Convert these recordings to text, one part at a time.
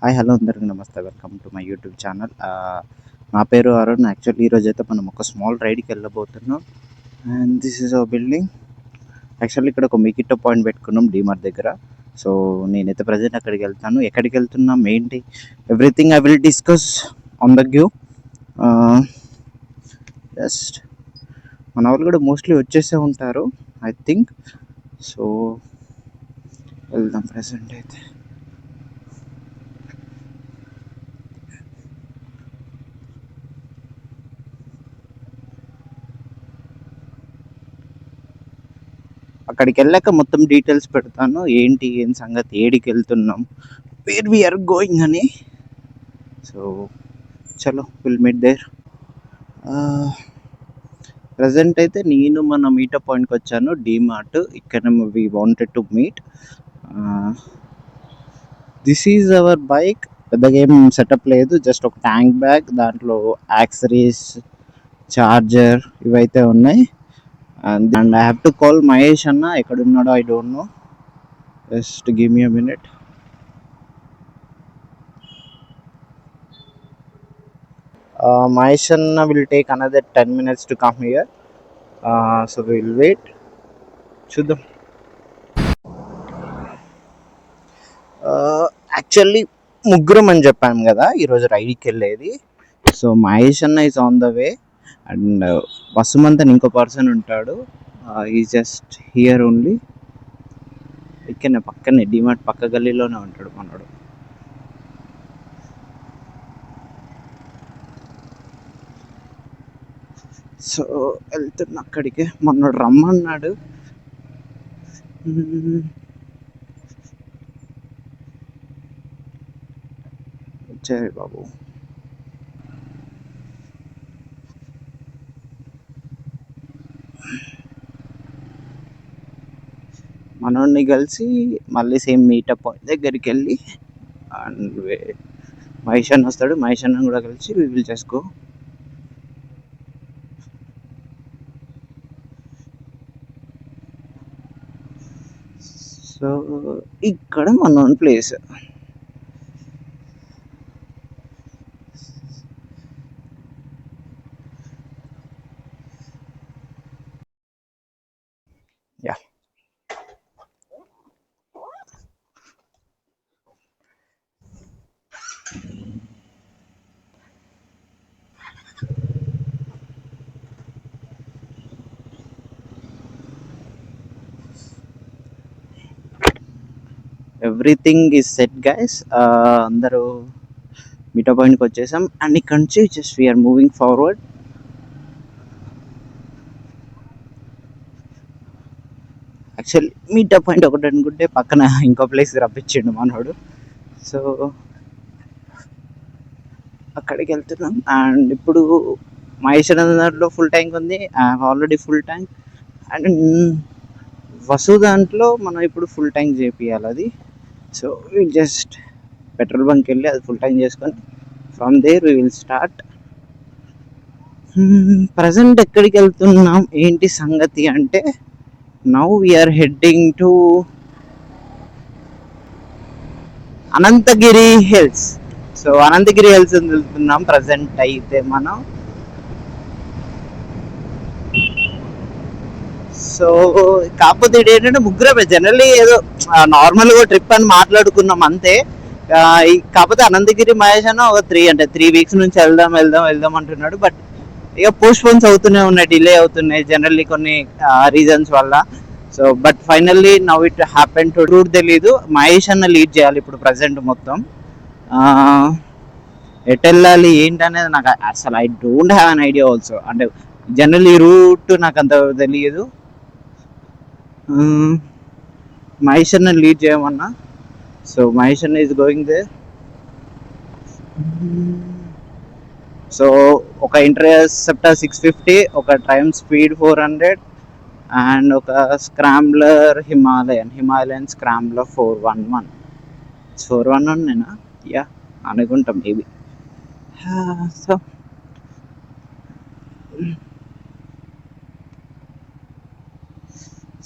Hi hello అందరికీ నమస్తే welcome to my YouTube channel. నా పేరు అరుణ్. యాక్చువల్లీ ఈరోజు అయితే మనం ఒక స్మాల్ రైడ్కి వెళ్ళబోతున్నాం. And this is our building. Actually ఇక్కడ ఒక మీకిటో పాయింట్ పెట్టుకున్నాం డీమార్ట్ దగ్గర. సో నేనైతే ప్రజెంట్ అక్కడికి వెళ్తాను. ఎక్కడికి వెళ్తున్నాం ఏంటి everything I will discuss on the గ్యూ. Just మన వాళ్ళు కూడా మోస్ట్లీ వచ్చేసే ఉంటారు ఐ థింక్. సో వెళ్దాం ప్రజెంట్ అయితే. అక్కడికి వెళ్ళాక మొత్తం డీటెయిల్స్ పెడతాను, ఏంటి ఏం సంగతి, ఏడికి వెళ్తున్నాం, వేర్ వీఆర్ గోయింగ్ అని. సో చలో విల్ మీట్ దేర్. ప్రజెంట్ అయితే నేను మన మీటప్ పాయింట్కి వచ్చాను, డీమార్ట్. ఇక్కడ we wanted to meet. This is our bike. పెద్దగా ఏం సెటప్ లేదు, జస్ట్ ఒక ట్యాంక్ బ్యాగ్, దాంట్లో యాక్సరీస్, చార్జర్ ఇవైతే ఉన్నాయి. And I have to call Mahesh అన్న. ఎక్కడున్నాడో I don't know. Just give me a minute. Mahesh Anna will take another 10 minutes to come here. So we will wait. చూద్దాం. Actually ముగ్గురం అని చెప్పాను కదా ఈరోజు రైడ్కి వెళ్ళేది. సో మహేష్ అన్న is on the way and వసుమంతన్ ఇంకో పర్సన్ ఉంటాడు. ఈ జస్ట్ హియర్ ఓన్లీ. ఇక్కడనే పక్కనే డిమార్ట్ పక్క గల్లీలోనే ఉంటాడు మనోడు. సో వెళ్తున్నా అక్కడికి. మనోడు రమ్మన్నాడు. వచ్చాయి బాబు. మనోడిని కలిసి మళ్ళీ సేమ్ మీటప్ పాయింట్ దగ్గరికి వెళ్ళి అండ్ మహేష్ అన్న వస్తాడు, మహేష్ అన్న కూడా కలిసి we will just go. So ఇక్కడ మనోని place. Yeah everything is set guys. అందరూ మీటప్ పాయింట్కి వచ్చేసాం అండ్ ఇక్కడ నుంచి just we're moving forward. Actually meetup point ఒకటి అనుకుంటే పక్కన ఇంకో ప్లేస్ రప్పించిండు మనోడు. సో అక్కడికి వెళ్తున్నాం. అండ్ ఇప్పుడు మహేష్ దాంట్లో ఫుల్ ట్యాంక్ ఉంది, already full tank. And Vasu దాంట్లో మనం ఇప్పుడు ఫుల్ ట్యాంక్ చేపియాలి అది. So will just petrol bunk వెళ్ళి అది ఫుల్ ట్యాంక్ చేసుకొని from there we will start. Present ఎక్కడికి వెళ్తున్నాం ఏంటి సంగతి అంటే, now we are heading to Anantagiri hills. So Anantagiri hills వెళ్తున్నాం ప్రజెంట్ అయితే మనం. సో కాకపోతే ఏంటంటే ముగ్గురమే, జనరల్లీ ఏదో నార్మల్గా ట్రిప్ అని మాట్లాడుకున్నాం అంతే. కాకపోతే అనంతగిరి మహేష్ అన్న ఒక 3 వీక్స్ నుంచి వెళ్దాం వెళ్దాం వెళ్దాం అంటున్నాడు. బట్ ఇక పోస్ట్ పోన్స్ అవుతూనే ఉన్నాయి, డిలే అవుతున్నాయి జనరల్లీ కొన్ని రీజన్స్ వల్ల. So but finally now it happen to root తెలీదు. మహేష్ అన్న లీడ్ చేయాలి ఇప్పుడు ప్రజెంట్ మొత్తం. ఎటు వెళ్ళాలి ఏంటి అనేది నాకు అసలు I don't have an idea also. అంటే జనరల్లీ రూట్ నాకు అంత తెలియదు. మహేష్ అన్న లీడ్ చేయమన్నా. సో మహేష్ అన్న ఈజ్ గోయింగ్ దే. సో ఒక ఇంటర్సెప్టర్ 650, ఒక ట్రైమ్ స్పీడ్ 400 అండ్ ఒక స్క్రాంబ్లర్ హిమాలయన్ స్క్రాంబ్లర్ 411 నేనా? యా అనుకుంటాం మేబీ. సో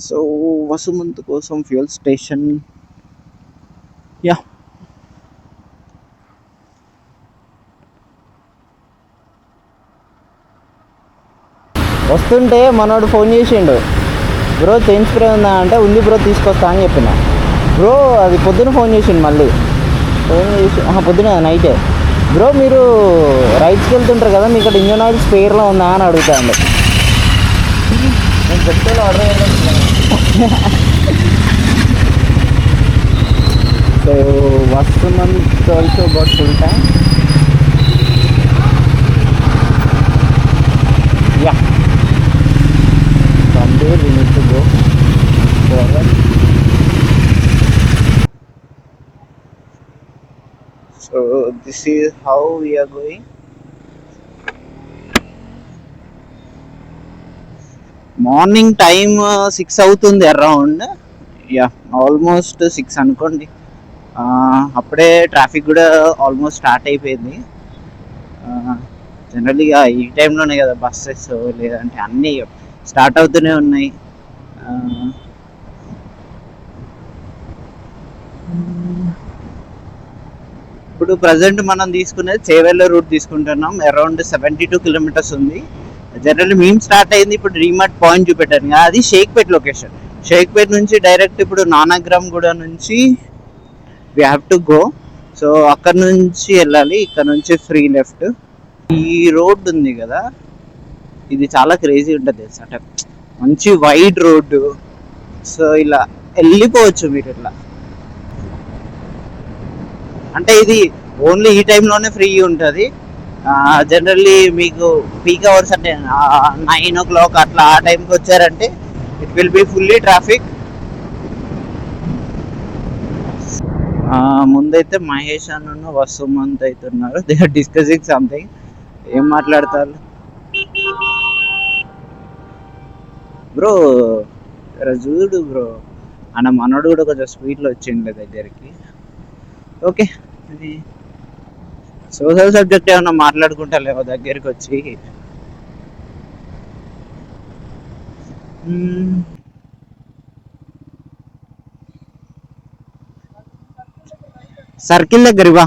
సో వసుమంత్ కోసం ఫ్యూయల్ స్టేషన్. యా వస్తుంటే మనోడు ఫోన్ చేసిండు, బ్రో చైన్ స్ప్రే ఉందా అంటే ఉంది బ్రో తీసుకొస్తా అని చెప్పిన. బ్రో అది పొద్దున ఫోన్ చేసిండు, మళ్ళీ ఫోన్ చేసి పొద్దున నైటే, బ్రో మీరు రైడ్స్కి వెళ్తుంటారు కదా, మీకు ఇక్కడ ఇంజన్ ఆయిల్ స్పేర్లో ఉందా అని అడుగుతాండి. నేను పెట్రోల్ ఆర్డర్ సో వస్తు month also got full time. Yeah from there we need to go forward. So this is how we are going. Morning time 6 అవుతుంది అరౌండ్. యా ఆల్మోస్ట్ 6 అనుకోండి. అప్పుడే ట్రాఫిక్ కూడా almost start అయిపోయింది. జనరల్గా ఈ టైంలోనే కదా బస్సెస్ లేదంటే అన్నీ స్టార్ట్ అవుతూనే ఉన్నాయి. ఇప్పుడు ప్రజెంట్ మనం తీసుకునేది చేవెళ్ళ రూట్ తీసుకుంటున్నాం. అరౌండ్ 72 కిలోమీటర్స్ ఉంది. జనరల్లీ మేము స్టార్ట్ అయింది ఇప్పుడు రీమార్ట్ పాయింట్ చూపెట్టాను కదా, అది షేక్పేట్ లొకేషన్. షేక్పేట్ నుంచి డైరెక్ట్ ఇప్పుడు నానాగ్రామ్ గూడ నుంచి we have to go. So అక్కడ నుంచి వెళ్ళాలి, ఇక్కడ నుంచి ఫ్రీ లెఫ్ట్. ఈ రోడ్ ఉంది కదా, ఇది చాలా క్రేజీ ఉంటుంది అంటే మంచి వైడ్ రోడ్డు. సో ఇలా వెళ్ళిపోవచ్చు మీరు ఇట్లా. అంటే ఇది ఓన్లీ ఈ టైంలోనే ఫ్రీ ఉంటుంది. జనరల్లీ మీకు పీక్ అవర్స్ అంటే 9 o'clock అట్లా ఆ టైంకి వచ్చారంటే it will be fully traffic. ముందైతే మహేష్ అన్న వసుమంత్ అవుతున్నారు, దే ఆర్ డిస్కసింగ్ సంథింగ్. ఏం మాట్లాడతారు బ్రో? చూడు బ్రో, అన్న మనోడు కూడా కొంచెం స్పీడ్లో వచ్చిండే దగ్గరికి. ఓకే, అది సోషల్ సబ్జెక్ట్ ఏమన్నా మాట్లాడుకుంటాలేమో దగ్గరికి వచ్చి. సర్కిల్ దగ్గరవా.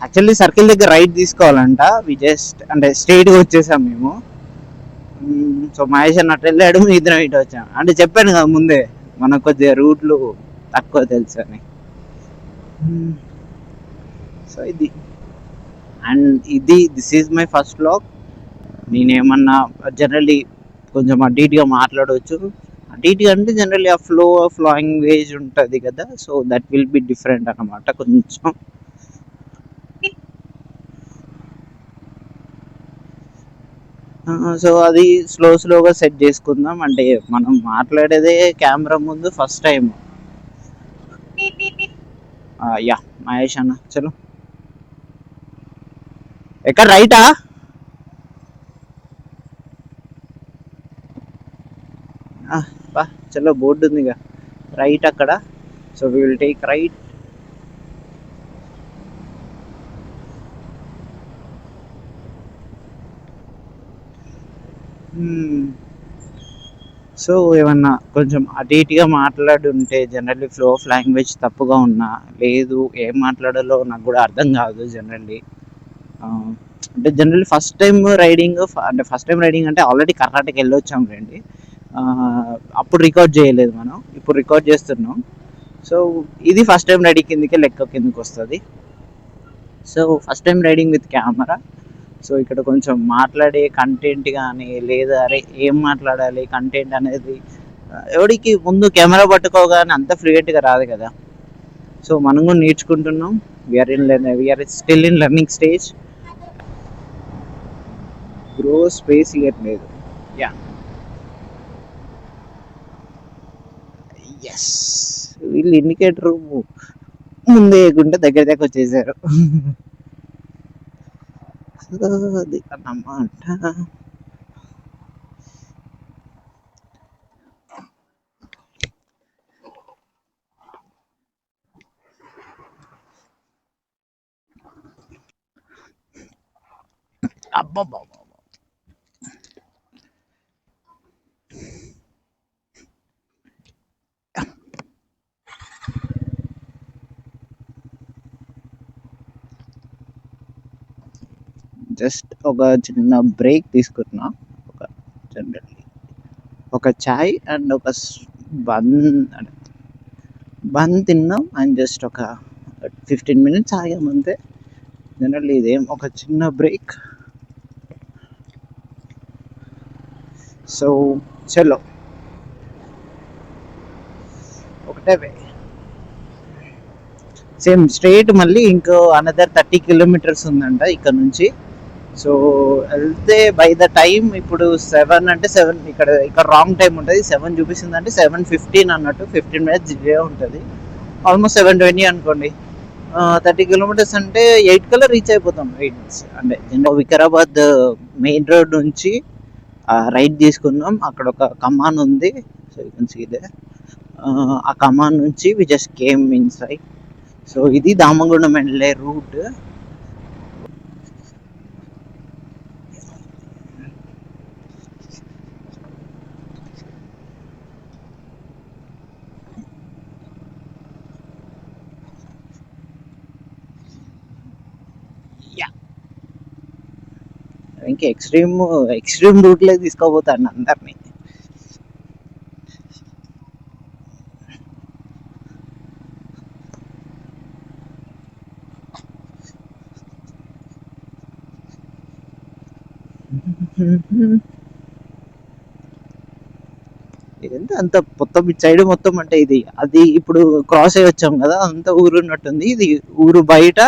యాక్చువల్లీ సర్కిల్ దగ్గర రైట్ తీసుకోవాలంట. వి జస్ట్ అంటే స్ట్రైట్గా వచ్చేసాం మేము. సో మహేష్ అన్న అట్లా వెళ్ళాడు, మీ ఇద్దరం ఇటు వచ్చాం. అంటే చెప్పాను కదా ముందే, మనకు కొద్దిగా రూట్లు తక్కువ తెలుసు అని. సో ఇది and this is my first vlog. నేనేమన్నా జనరల్లీ కొంచెం అటు ఇటుగా మాట్లాడవచ్చు. అటు ఇటుగా అంటే జనరల్లీ ఆ ఫ్లో ఆఫ్ లాంగ్వేజ్ ఉంటుంది కదా, so that will be different అన్నమాట కొంచెం. సో అది స్లోగా సెట్ చేసుకుందాం. అంటే మనం మాట్లాడేదే కెమెరా ముందు ఫస్ట్ టైం. యా మహేష్ అన్న చలో. ఎక్కడ రైటా? చలో బోర్డు ఉంది ఇక రైట్ అక్కడ. So we will take right. So ఏమన్నా కొంచెం అటు ఇటుగా మాట్లాడుంటే జనరల్లీ ఫ్లో ఆఫ్ లాంగ్వేజ్ తప్పుగా ఉన్నా, లేదు ఏం మాట్లాడాలో నాకు కూడా అర్థం కాదు జనరల్లీ. అంటే జనరల్లీ ఫస్ట్ టైం రైడింగ్ అంటే ఆల్రెడీ కర్ణాటక వెళ్ళొచ్చాం రండి. అప్పుడు రికార్డ్ చేయలేదు మనం, ఇప్పుడు రికార్డ్ చేస్తున్నాం. సో ఇది ఫస్ట్ టైం రైడింగ్ కిందకి వస్తుంది. So first time riding with camera. So ఇక్కడ కొంచెం మాట్లాడే కంటెంట్ కానీ లేదా అరే ఏం మాట్లాడాలి కంటెంట్ అనేది ఎవరికి ముందు కెమెరా పట్టుకోగానే అంత ఫ్లూయెంట్గా రాదు కదా. సో మనం కూడా నేర్చుకుంటున్నాం. We are still in learning stage. Grow space ఇవ్వట్లేదు. యా ఎస్, వీళ్ళు ఇండికేటర్ ముందే వేయకుండా దగ్గర వచ్చేసారు. అది అన్నమాట. అబ్బా జస్ట్ ఒక చిన్న బ్రేక్ తీసుకున్నా. ఒక జనరల్లీ ఒక చాయ్ అండ్ ఒక బన్ బన్ తిన్నాం అండ్ జస్ట్ ఒక 15 minutes ఆగాం అంతే. జనరల్లీ ఇదేం ఒక చిన్న బ్రేక్. సో చలో ఒకటే వే సేమ్ స్ట్రైట్ మళ్ళీ ఇంకో అనదర్ 30 kilometers ఉందంట ఇక్కడ నుంచి. సో వెళ్తే బై ద టైం ఇప్పుడు 7 అంటే 7 ఇక్కడ రాంగ్ టైం ఉంటుంది. 7 చూపిస్తుంది అంటే 7:15 అన్నట్టు. 15 minutes డిలే ఉంటుంది. ఆల్మోస్ట్ 7:20 అనుకోండి. 30 kilometers అంటే 8 కల్లా రీచ్ అయిపోతాం. అంటే వికారాబాద్ మెయిన్ రోడ్ నుంచి రైట్ తీసుకున్నాం. అక్కడ ఒక కమాన్ ఉంది. So you can see they. ఆ కమాన్ నుంచి we just came inside. So ఇది దామగుండం వెళ్ళే రూట్. ఇంకా ఎక్స్ట్రీమ్ రూట్లే తీసుకోపోతాను అందరినీ. ఇదంతా అంత మొత్తం ఇటు సైడ్ మొత్తం అంటే అది ఇప్పుడు క్రాస్ అయ్యి వచ్చాం కదా, అంత ఊరు ఉన్నట్టుంది. ఇది ఊరు బయట.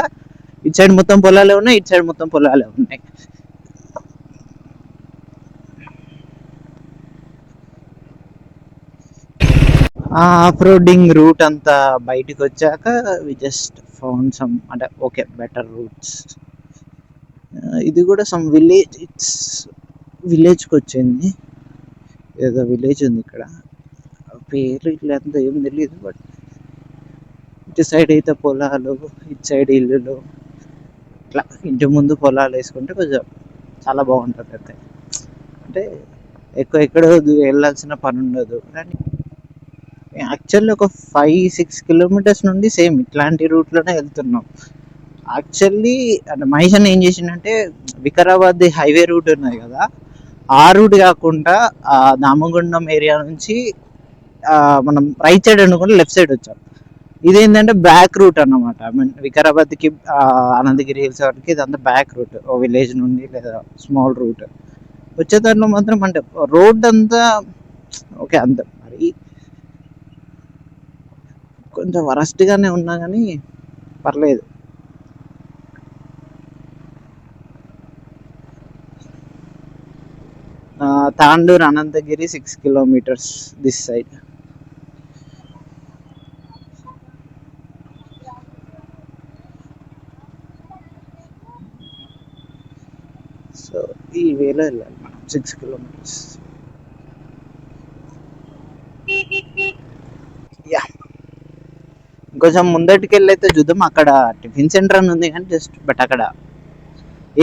ఇటు సైడ్ మొత్తం పొలాలే ఉన్నాయి, ఇటు సైడ్ మొత్తం పొలాలే ఉన్నాయి. ఆఫ్ రోడింగ్ రూట్ అంతా బయటికి వచ్చాక వి జస్ట్ ఫౌండ్ సమ్ అంటే ఓకే బెటర్ రూట్స్. ఇది కూడా సమ్ విలేజ్. ఇట్స్ విలేజ్కి వచ్చింది. ఏదో విలేజ్ ఉంది ఇక్కడ. పేరు ఇట్లా అంత ఏం తెలియదు. బట్ ఇటు సైడ్ అయితే పొలాలు, ఇటు సైడ్ ఇల్లులు. ఇట్లా ఇంటి ముందు పొలాలు వేసుకుంటే కొంచెం చాలా బాగుంటుంది. అయితే అంటే ఎక్కడ వెళ్ళాల్సిన పని ఉండదు. కానీ యాక్చువల్లీ ఒక 5-6 kilometers నుండి సేమ్ ఇట్లాంటి రూట్లోనే వెళ్తున్నాం. యాక్చువల్లీ అంటే మహేష్ అన్న ఏం చేసిండంటే వికారాబాద్ హైవే రూట్ ఉన్నది కదా, ఆ రూట్ కాకుండా దామగుండం ఏరియా నుంచి మనం రైట్ సైడ్ అనుకుంటే లెఫ్ట్ సైడ్ వచ్చాం. ఇదేంటంటే బ్యాక్ రూట్ అన్నమాట. ఐ మీన్ వికారాబాద్కి అనంతగిరి హిల్స్ వరకు ఇదంతా బ్యాక్ రూట్. ఓ విలేజ్ నుండి లేదా స్మాల్ రూట్ వచ్చే దాంట్లో మాత్రం అంటే రోడ్ అంతా ఓకే అంత మరి కొంచెం వరస్ట్గానే ఉన్నా కానీ పర్లేదు. Tandur Anantagiri 6 kilometers this side. So ఈ వేలో వెళ్ళాలి మనం 6 kilometers. యా ఇంకొంచెం ముందటికి వెళ్ళైతే చూద్దాం. అక్కడ టిఫిన్ సెంటర్ అని ఉంది కానీ జస్ట్ బట్ అక్కడ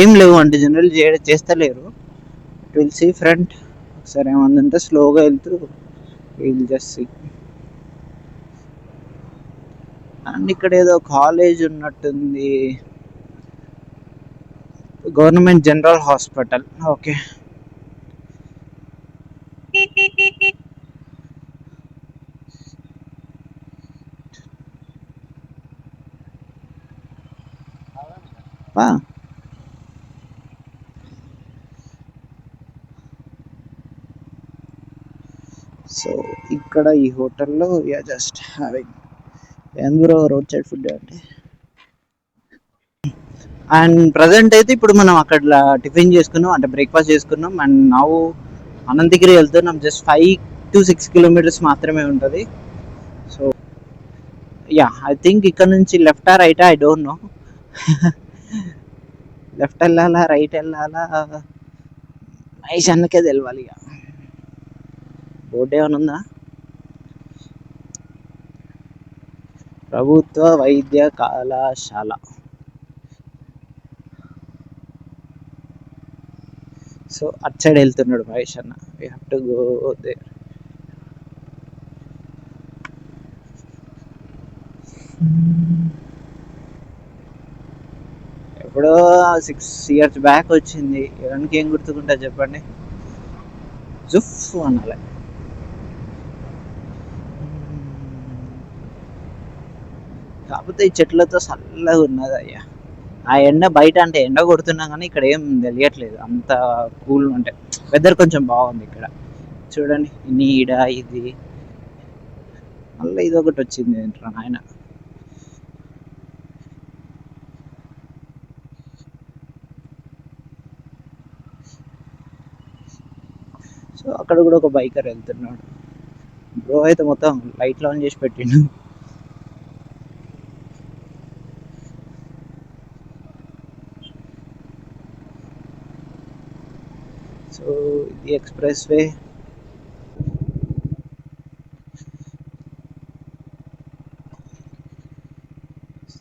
ఏం లేవు అంటే జనరల్ చేస్తలేరు. Will see front. ఒకసారి ఏమందంటే స్లోగా వెళ్తూ విల్ జస్ట్ సీ. అండ్ ఇక్కడ ఏదో కాలేజ్ ఉన్నట్టుంది. Government general hospital. Okay so ఇక్కడ ఈ హోటల్లో జస్ట్ హ్యావింగ్ ఎందులో రోడ్ సైడ్ ఫుడ్ అంటే. అండ్ ప్రజెంట్ అయితే ఇప్పుడు మనం అక్కడ టిఫిన్ చేసుకున్నాం అంటే బ్రేక్ఫాస్ట్ చేసుకున్నాం. అండ్ నౌ అనంతగిరి వెళ్తున్నాం. జస్ట్ 5-6 kilometers మాత్రమే ఉంటుంది. సో యా ఐ థింక్ ఇక్కడ నుంచి లెఫ్ట్ రైటా ఐ డోంట్ నో. లెఫ్ట్ వెళ్ళాలా రైట్ వెళ్ళాలా మహేష్ అన్నకే తెలవాలి. ఇక బోర్డు ఏమైనా ఉందా? ప్రభుత్వ వైద్య కళాశాల. సో అటు సైడ్ వెళ్తున్నాడు మహేష్ అన్న. We have to go there. ఎప్పుడో 6 years బ్యాక్ వచ్చింది. ఎవరికి ఏం గుర్తుకుంటా చెప్పండి. జుఫ్ అనాలి. కాకపోతే ఈ చెట్లతో చల్లగా ఉన్నది అయ్యా. ఆ ఎండ బయట అంటే ఎండ కొడుతున్నా కానీ ఇక్కడ ఏం తెలియట్లేదు, అంత కూల్ అంటే వెదర్ కొంచెం బాగుంది ఇక్కడ. చూడండి నీడ ఇది, మళ్ళీ ఇది ఒకటి వచ్చింది ఏంట్రా నాయన. సో అక్కడ కూడా ఒక బైకర్ వెళ్తున్నాడు. బ్రో అయితే మొత్తం లైట్లు ఆన్ చేసి పెట్టిండు. సో ఇది ఎక్స్ప్రెస్ వే.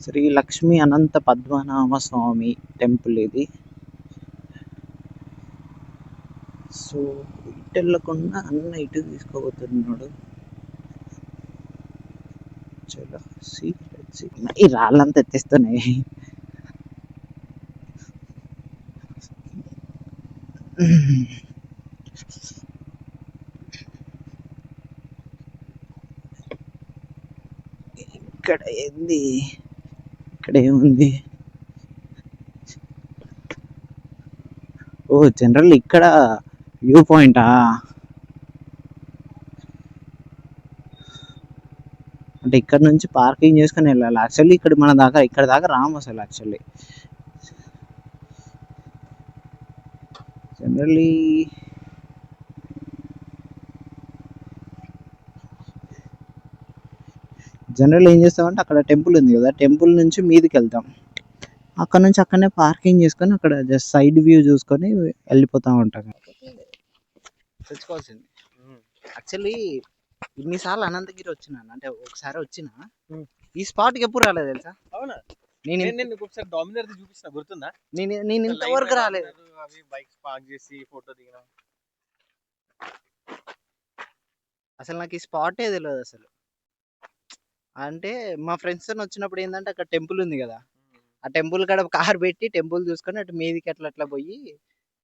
శ్రీ లక్ష్మీ అనంత పద్మనాభ స్వామి టెంపుల్ ఇది. సో ఇటు వెళ్ళకుండా అన్న ఇటు తీసుకోబోతున్నాడు. చలో ఈ రాళ్ళంతా ఎత్తేస్తున్నాయి. ఇక్కడ ఏంది, ఇక్కడ ఏముంది? ఓ జనరల్ ఇక్కడ వ్యూ పాయింటా? అంటే ఇక్కడ నుంచి పార్కింగ్ చేసుకుని వెళ్ళాలి. యాక్చువల్లీ ఇక్కడ మన దాకా ఇక్కడ దాకా రాము అసలు. యాక్చువల్లీ జనరల్ ఏం చేస్తామంటే అక్కడ టెంపుల్ ఉంది కదా, టెంపుల్ నుంచి మీదకి వెళ్తాం. అక్కడ నుంచి అక్కడనే పార్కింగ్ చేసుకొని అక్కడ జస్ట్ సైడ్ వ్యూ చూసుకొని వెళ్ళిపోతా ఉంటాం. తెచ్చుకోవాల్సింది. యాక్చువల్లీ ఇన్నిసార్లు అనంతగిరి వచ్చినా, అంటే ఒకసారి వచ్చిన ఈ స్పాట్కి ఎప్పుడు రాలేదు తెలుసా? అవునా? నేను ఒకసారి డామినర్ చూపిస్తా, గుర్తుందా? నేను ఇంతవరకు రాలేదు. అవి బైక్స్ పార్క్ చేసి ఫోటో దిగిన. అసలు నాకు ఈ స్పాటే తెలియదు అసలు. అంటే మా ఫ్రెండ్స్ తో వచ్చినప్పుడు ఏంటంటే అక్కడ టెంపుల్ ఉంది కదా, ఆ టెంపుల్ కాడ కార్ పెట్టి టెంపుల్ చూసుకొని అటు మీదికి అట్లా పోయి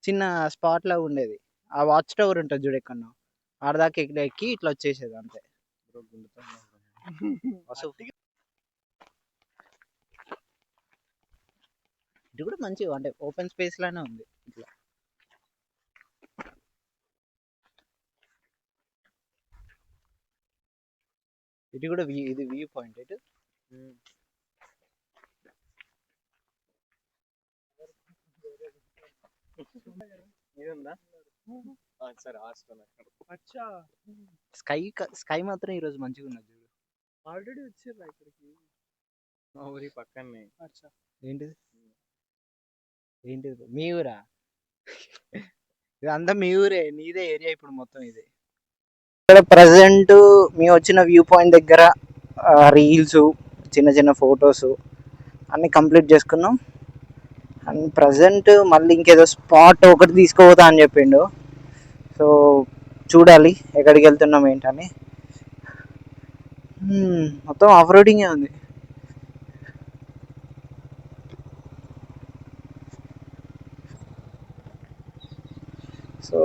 చిన్న స్పాట్ లాగా ఉండేది. ఆ వాచ్ టవర్ ఉంటుంది చూడు, ఎక్కడో ఆడదాకా ఎక్కి ఇట్లా వచ్చేసేది అంతే. ఇది కూడా మంచిగా అంటే ఓపెన్ స్పేస్ లానే ఉంది ఇట్లా. ఇది కూడా ఇది వ్యూ పాయింట్. ఇటు స్కై మాత్రం ఈరోజు మంచిగా ఉన్నది. ఆల్రెడీ వచ్చారు ఇక్కడికి, మా ఊరి పక్కనే. ఏంటిది ఏంటిది మీ ఊరా? ఇదంతా మీ ఊరే, నీదే ఏరియా ఇప్పుడు మొత్తం ఇది. ఇక్కడ ప్రజెంట్ మేము వచ్చిన వ్యూ పాయింట్ దగ్గర రీల్స్, చిన్న చిన్న ఫొటోస్ అన్నీ కంప్లీట్ చేసుకున్నాం. అండ్ ప్రజెంట్ మళ్ళీ ఇంకేదో స్పాట్ ఒకటి తీసుకుపోతా అని చెప్పిండు. సో చూడాలి ఎక్కడికి వెళ్తున్నాం ఏంటని. మొత్తం ఆఫ్ రోడింగే ఉంది. సో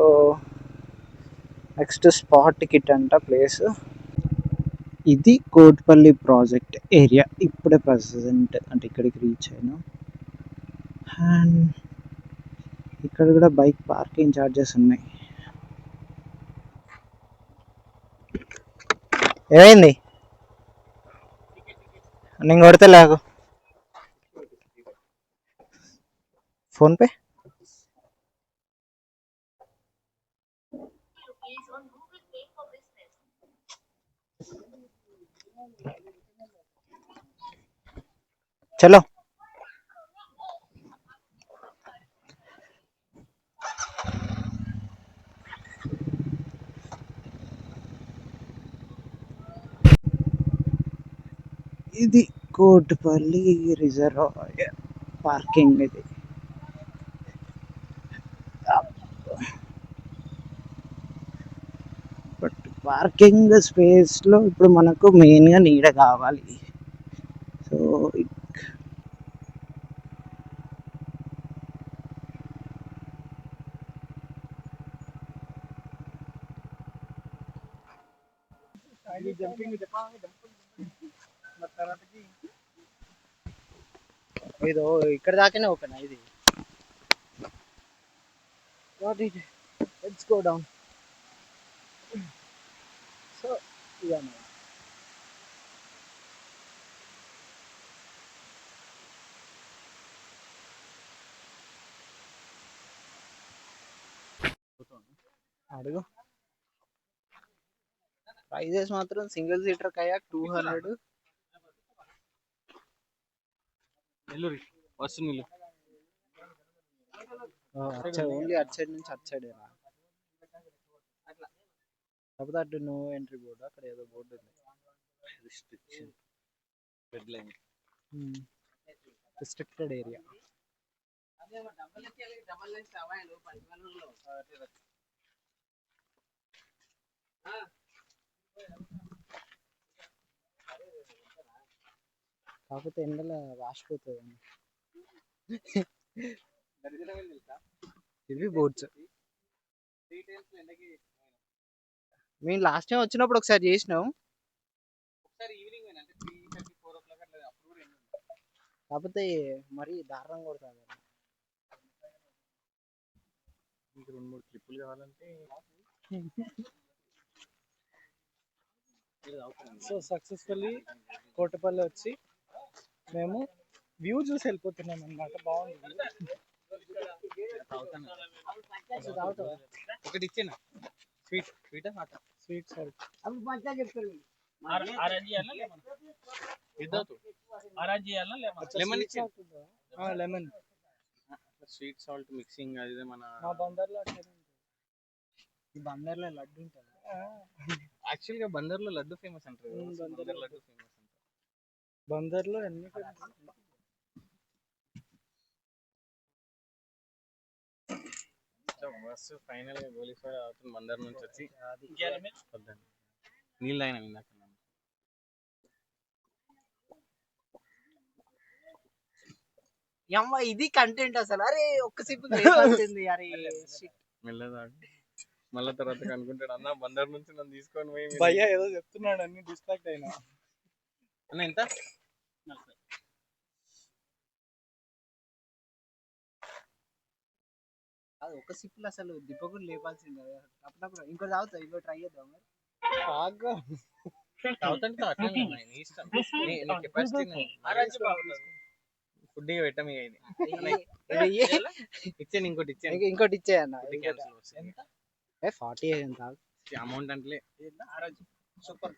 నెక్స్ట్ స్పాట్ టికెట్ అంట ప్లేస్ ఇది. కోట్పల్లి ప్రాజెక్ట్ ఏరియా ఇప్పుడే ప్రజెంట్ అంటే ఇక్కడికి రీచ్ అయినా. అండ్ ఇక్కడ కూడా బైక్ పార్కింగ్ ఛార్జెస్ ఉన్నాయి. ఏమైంది? నేను కొడితే లాగు ఫోన్పే. చలో ఇది కోట్పల్లి రిజర్వాయర్ పార్కింగ్. ఇది బట్ పార్కింగ్ స్పేస్లో ఇప్పుడు మనకు మెయిన్గా నీడ కావాలి. సో ఇది ఇక్కడ దాకానే ఓపెన్ ఇది. Let's go down. సో ఇదే అడుగు. ప్రైజెస్ మాత్రం సింగిల్ సీటర్ కయాక్ 200. ఓన్లీ అటు సైడ్ నుంచి అటు సైడ్ కాకపోతే అటు నో ఎంట్రీ బోర్డు, అక్కడ ఏదో బోర్డు ఉంది, రిస్ట్రిక్టెడ్ ఏరియా. కాకపోతే ఎండల వాసిపోతుంది. ఇవి బోట్స్. మేము లాస్ట్ టైం వచ్చినప్పుడు ఒకసారి చేసినాం, కాకపోతే మరి దారుణంగా కొడుతుంది. మీకు 2-3 క్లిప్పులు కావాలంటే. సో సక్సెస్ఫుల్లీ కోటపల్లి వచ్చి మేము వ్యూ చూసి వెళ్ళిపోతున్నాం అన్నమాట. బాగుంది. ఒకటి ఇచ్చేనా sweet sweet sorry lemon sweet salt mixing. అది మన బందర్లో ఈ బందర్లో లడ్డు ఉంటుంది. యాక్చువల్ గా బందర్లో లడ్డు ఫేమస్ అంటారు. లడ్డు ఫేమస్ అంటారు బందర్లో అన్ని. బస్ ఫైనల్ గా గోలీశ్వర అవుతుంది బందర్ నుంచి వచ్చి. నీళ్ళు తాగినా ఇందాక. ఇది కంటెంట్ అసలు. అరే ఒక్క సిప్ అరే మెల్లదా మళ్ళా తర్వాత అనుకుంటాడు అన్న బందర్ నుంచి నన్ను తీసుకొని పోయి భయ్యా ఏదో చెప్తున్నాడు అన్ని డిస్ట్రాక్ట్ అయినా. అన్న ఎంత? అది ఒక సిప్పులు అసలు దిప్పకుండా లేపాల్సింది. అప్పుడప్పుడు ఇంకో తాగుతా, ఇంకో ట్రై చేద్దాం. ఫుడ్ పెట్టాము. ఇచ్చాను ఇంకోటి ఇచ్చే అన్న. 40 అమౌంట్ అంటే సూపర్.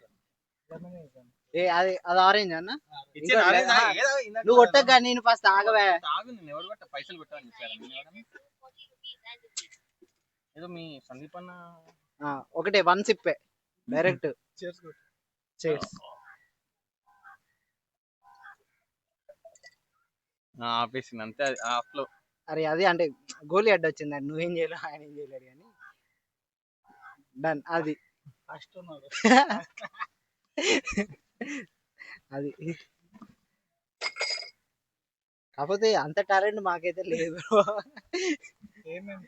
అది ఆరెంజ్ అన్న. నువ్వు కొట్టగా నేను ఫస్ట్ ఆగవే. ఎవరు కొట్ట పైసలు కొట్టాలని చెప్పారు ఏదో మీ సందీప్ అన్న. ఒకటే 1 సిప్పే డైరెక్ట్. ఆపేసింది అంతే. ఆఫ్లో అరే అది అంటే గోలీ అడ్డు వచ్చిందండి. నువ్వేం చేయలేవు, ఆయన ఏం చేయలేడు కానీ డన్. అది అది కాకపోతే అంత టాలెంట్ మాకైతే లేదు.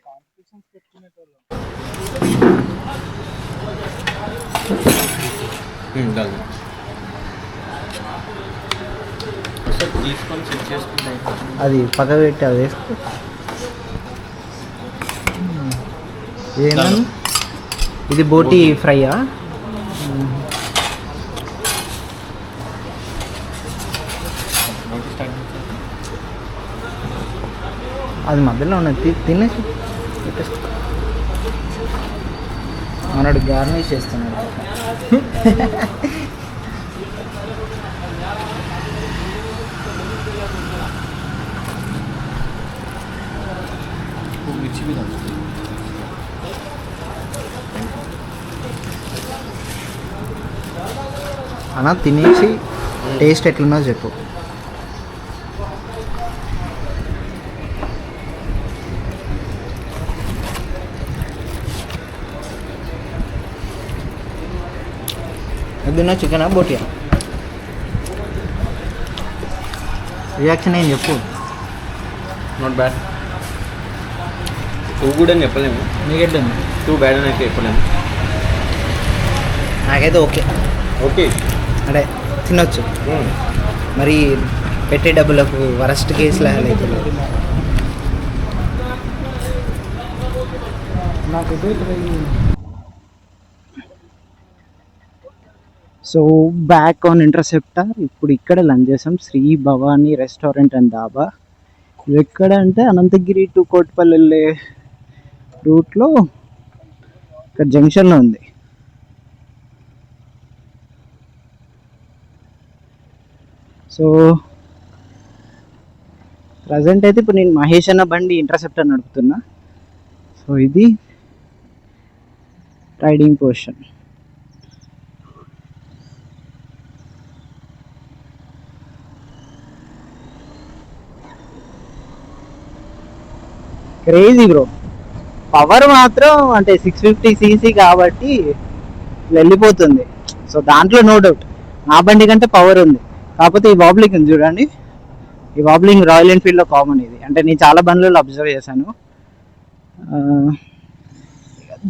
కాంపిటీషన్స్ పెట్టుకునేటోళ్ళం. తీసుకొని చెక్ చేసుకుంటే అది పక్క పెట్టి అది వేసుకో. ఇది బోటి ఫ్రైయా? అది మధ్యలో ఉన్నది తినేసి మనడు గార్నిష్ చేస్తున్నాడు. అన్న తినేసి టేస్ట్ ఎట్లున్నా చెప్పు. ఏదైనా చికెనా బోటియా? రియాక్షన్ ఏం చెప్పు. Not bad. టూ గుడ్ అని చెప్పలేము. నీకెట్టుంది? టూ బ్యాడ్ అని అయితే చెప్పలేము. నాకైతే ఓకే. ఓకే అంటే తినొచ్చు. మరి పెట్టే డబ్బులకు వరస్ట్ కేసులు అయితే సో బ్యాక్ ఆన్ ఇంటర్సెప్టర్. ఇప్పుడు ఇక్కడ లంచ్ చేసాం, శ్రీ భవానీ రెస్టారెంట్ అండ్ డాబా. ఇది ఎక్కడ అంటే అనంతగిరి టు కోట్పల్లి వెళ్ళే రూట్లో ఇక్కడ జంక్షన్లో ఉంది. సో ప్రజెంట్ అయితే ఇప్పుడు నేను మహేష్ అన్న బండి ఇంటర్సెప్టర్ నడుపుతున్నా. సో ఇది riding portion. Crazy bro, power మాత్రం అంటే 650cc కాబట్టి వెళ్ళిపోతుంది. సో దాంట్లో నో డౌట్ నా బండి కంటే పవర్ ఉంది. కాకపోతే ఈ వాబ్లింగ్ ఉంది చూడండి, ఈ వాబ్లింగ్ రాయల్ ఎన్ఫీల్డ్లో కామన్. ఇది అంటే నేను చాలా బండ్లలో అబ్జర్వ్ చేశాను.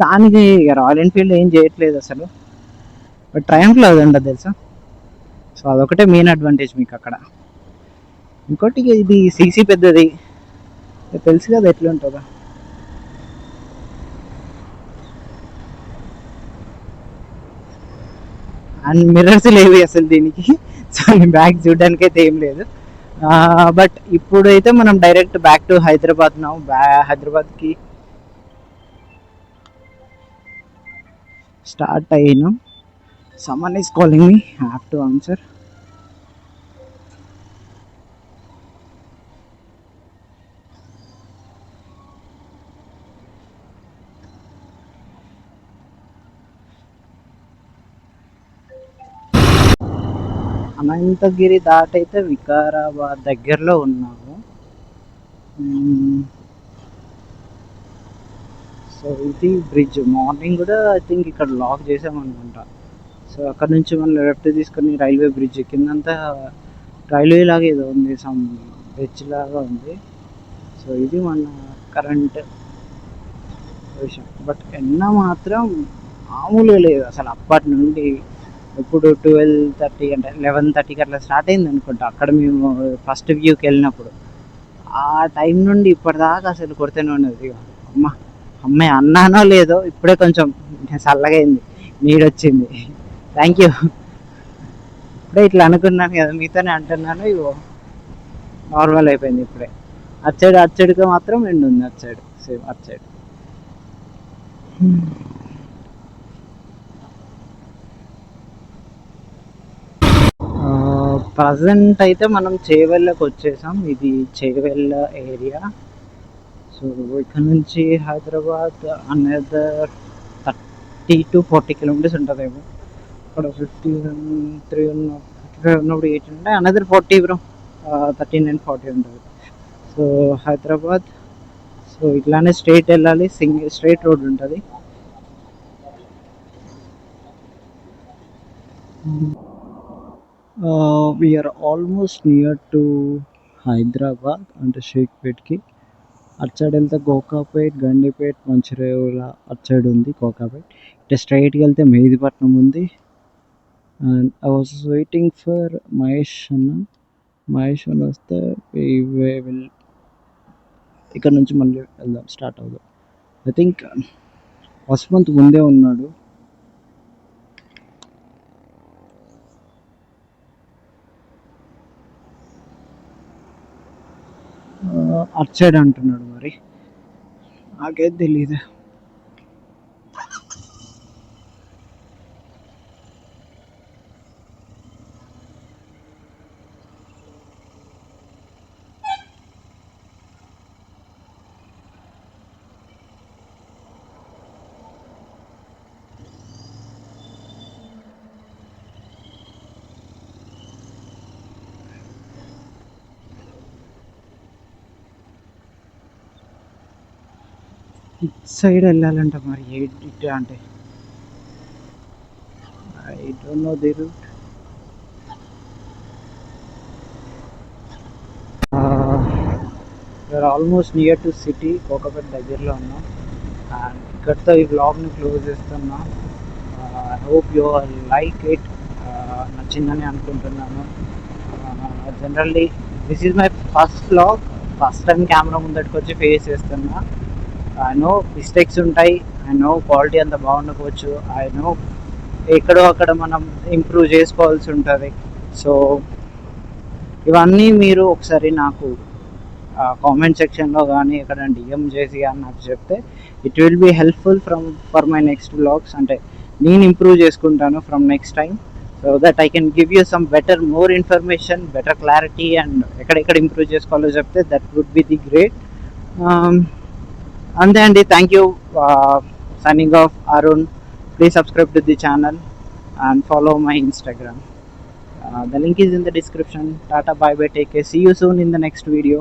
దానికి రాయల్ ఎన్ఫీల్డ్ ఏం చేయట్లేదు అసలు, బట్ ట్రయంఫ్లో అది ఉండదు తెలుసా. సో అదొకటే మెయిన్ అడ్వాంటేజ్ మీకు అక్కడ. ఇంకోటి ఇది సీసీ పెద్దది, తెలుసు కదా ఎట్లుంటుందో. అండ్ మిర్రర్స్ లేవు అసలు దీనికి. సో నేను బ్యాక్ చూడడానికి అయితే ఏం లేదు. బట్ ఇప్పుడైతే మనం డైరెక్ట్ బ్యాక్ టు హైదరాబాద్ నా హైదరాబాద్కి స్టార్ట్ అయినాం. Someone is calling me, have to answer. Ananthagiri దాటైతే వికారాబాద్ దగ్గరలో ఉన్నాము. సో ఇది బ్రిడ్జ్. మార్నింగ్ కూడా ఐ థింక్ ఇక్కడ లాక్ చేసామనుకుంటా. సో అక్కడ నుంచి మనం లెఫ్ట్ తీసుకొని రైల్వే బ్రిడ్జ్ కిందంతా రైల్వే లాగా ఏదో ఉంది, సమ్ బ్రిడ్జ్ లాగా ఉంది. సో ఇది మన కరెంట్ విషయం. బట్ ఎండ మాత్రం మామూలుగా లేదు అసలు. అప్పటి నుండి ఇప్పుడు 12:30 అంటే 11:30కి అట్లా స్టార్ట్ అయింది అనుకుంటా అక్కడ మేము ఫస్ట్ వ్యూకి వెళ్ళినప్పుడు. ఆ టైం నుండి ఇప్పటిదాకా అసలు కొడుతూనే ఉన్నది. అమ్మ అమ్మాయి అన్నానో లేదో ఇప్పుడే కొంచెం చల్లగా అయింది, నీడొచ్చింది. Thank you. ఇప్పుడే ఇట్లా అనుకున్నాను కదా మీతోనే అంటున్నాను, ఇగో నార్మల్ అయిపోయింది ఇప్పుడే. అచ్చడికి మాత్రం ఎండు ఉంది, అచ్చాడు సేమ్ అచ్చాడు. ప్రజెంట్ అయితే మనం చేవెళ్ళకి వచ్చేసాం. ఇది చేవెళ్ళ ఏరియా. సో ఇక్కడ నుంచి హైదరాబాద్ అనదర్ 30 to 40 kilometers ఉంటుందేమో. అక్కడ 53 ఉన్నప్పుడు 8 ఉంటే అనదర్ 40 బ్రో, 39 and 40 ఉంటుంది. సో హైదరాబాద్. సో ఇట్లానే స్ట్రైట్ వెళ్ళాలి, స్ట్రైట్ రోడ్ ఉంటుంది. We are almost near to Hyderabad అంటే షేక్పేట్కి. అటు సైడ్ వెళ్తే గోకాపేట్, గండిపేట్, మంచిర్యాల అటు సైడ్ ఉంది గోకాపేట్. ఇట్లా స్ట్రైట్కి వెళ్తే మెహిదీపట్నం ఉంది. And I was waiting for Mahesh అన్న వస్తే ఇక్కడ నుంచి మళ్ళీ వెళ్దాం, స్టార్ట్ అవుదాం. ఐ థింక్ వసుమంత్ ముందే ఉన్నాడు. అటు సైడ్ అంటున్నాడు, మరి నాకేం తెలీదు. ఇటు సైడ్ వెళ్ళాలంట, మరి ఇటు అంటే I don't know the route. We're almost near to city, Kokapet దగ్గరలో ఉన్నాం. అండ్ ఇక్కడితో ఈ బ్లాగ్ని క్లోజ్ చేస్తున్నా. I hope you all like it. నచ్చిందని అనుకుంటున్నాను. Generally this is my first vlog, first time camera ముందటికి వచ్చి ఫేస్ చేస్తున్నా. ఐ నో మిస్టేక్స్ ఉంటాయి, ఐ నో క్వాలిటీ అంత బాగుండకపోవచ్చు, ఐ నో ఎక్కడో అక్కడ మనం ఇంప్రూవ్ చేసుకోవాల్సి ఉంటుంది. సో ఇవన్నీ మీరు ఒకసారి నాకు కామెంట్ సెక్షన్లో కానీ ఎక్కడ డిఎం చేసి కానీ నాకు చెప్తే it will be helpful for my next vlogs. అంటే నేను ఇంప్రూవ్ చేసుకుంటాను from next time, so that I can give you some better more information, better clarity, and ఎక్కడెక్కడ ఇంప్రూవ్ చేసుకోవాలో చెప్తే that would be the great. అంతే అండి, thank you. Signing off, Arun. Please subscribe to the channel and follow my Instagram. The link is in the description. Tata, bye bye, take care. See you soon in the next video.